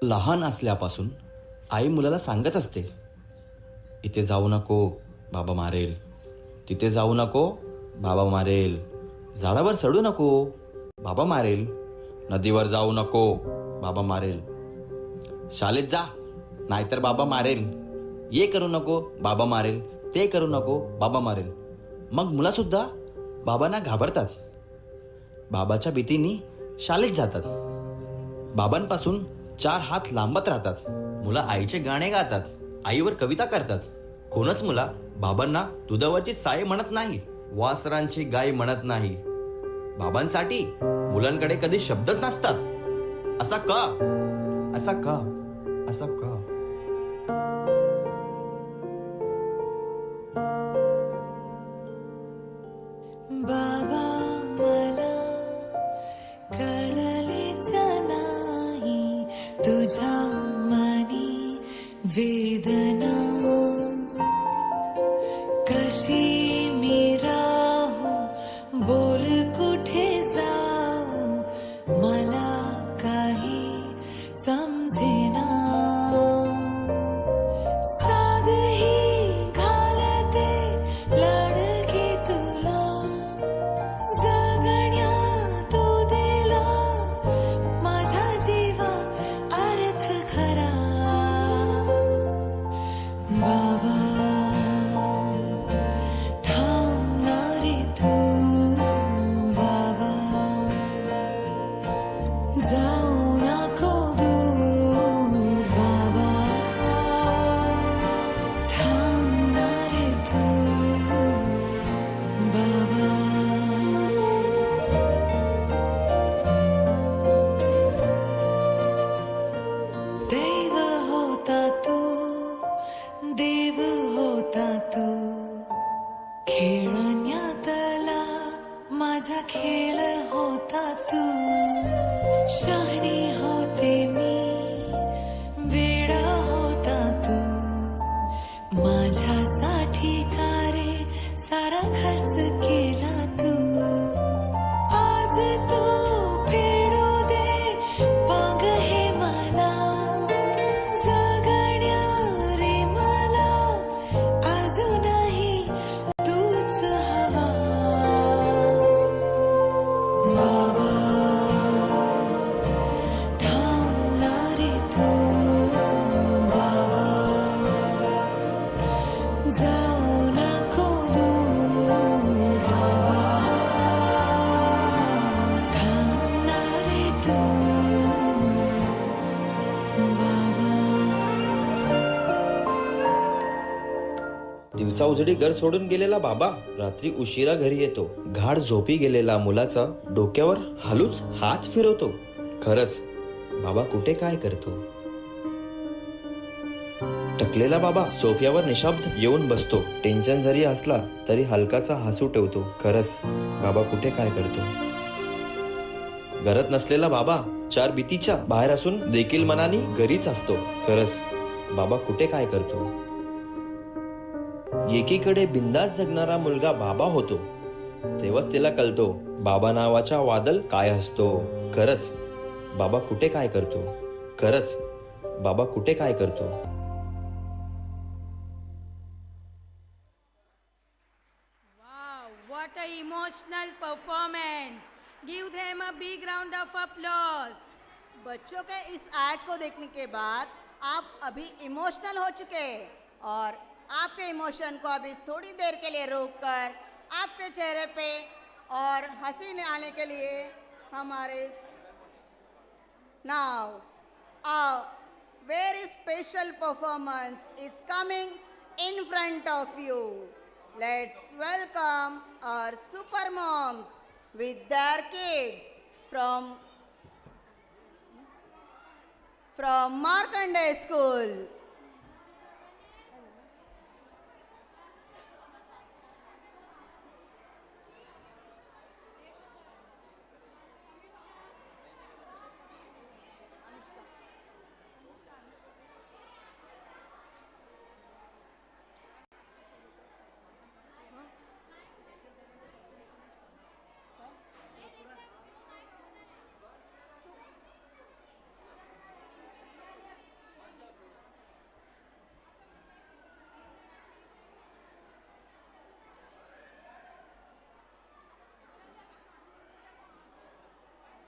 लहान असल्यापासून आई मुलाला सांगत असते, इथे जाऊ नको, बाबा मारेल. तिथे जाऊ नको, बाबा मारेल. झाडावर चढू नको, बाबा मारेल. नदीवर जाऊ नको, बाबा मारेल. शाळेत जा, नाहीतर बाबा मारेल. ये करू नको, बाबा मारेल. ते करू नको, बाबा मारेल. मग मुलासुद्धा बाबांना घाबरतात. बाबाच्या भीतीने शाळेत जातात. बाबांपासून 4 हात लांबत राहतात. मुलं आईचे गाणे गातात, आईवर कविता करतात. कोणच मुला बाबांना दुधावरची साय म्हणत नाही, वासरांची गाय म्हणत नाही. बाबांसाठी मुलांकडे कधी शब्दच नसतात. असा का? असा का? असा का? बाबा मला कळलेच नाही तुझ्या मनी वेदना, कशी मी राहू, बोल कुठे जाऊ, मला काही समजेना. साधही घालते लाडकी तुला, जगण्या तू दिला माझ्या जीवा अर्थ खरा. बाबा थांबणारे तू, बाबा जाऊ नको दूर, बाबा थांबणारे तू, बाबा. देव होता तू, देव होता तू, खेळण्यातला माझा खेळ होता तू. शहाणी होते मी, वेडा होता तू, माझ्यासाठी का रे सारा खर्च केला तू. आज तू फेडू दे पाग हे मला, जगण्या रे मला अजूनही तूच हवा. बाबा थांबणारे तू, बाबा जाऊ नको दूर, बाबा थांबणारे तू, बाबा. दिवसा उजडी घर सोडून गेलेला बाबा रात्री उशिरा घरी येतो. घाड झोपी गेलेला मुलाचा डोक्यावर हलूच हात फिरवतो. खरंच बाबा कुठे काय करतो? थकलेला बाबा सोफ्यावर निशब्द येऊन बसतो. टेन्शन जरी असला तरी हलकासा हसू ठेवतो. खरंच बाबा कुठे काय करतो? घरात नसलेला बाबा 4 भीतीच्या बाहेर असून देखील मनाने घरीच असतो. खरंच बाबा कुठे काय करतो? एकीकडे बिंदास जगणारा मुलगा बाबा होतो, तेव्हाच त्याला कळतो बाबा नावाचा वादल काय असतो. खरंच बाबा कुठे काय करतो? खरंच बाबा कुठे काय करतो? Wow, what a emotional performance. Give them a big round of applause. बच्चों के इस एक्ट को देखने के बाद आप अभी इमोशनल हो चुके हैं और आपके इमोशन को अभी थोड़ी देर के लिए रोककर आपके चेहरे पे और हंसी ने आने के लिए हमारे now a very special performance is coming in front of you. Let's welcome our super moms with their kids from Markandeya School.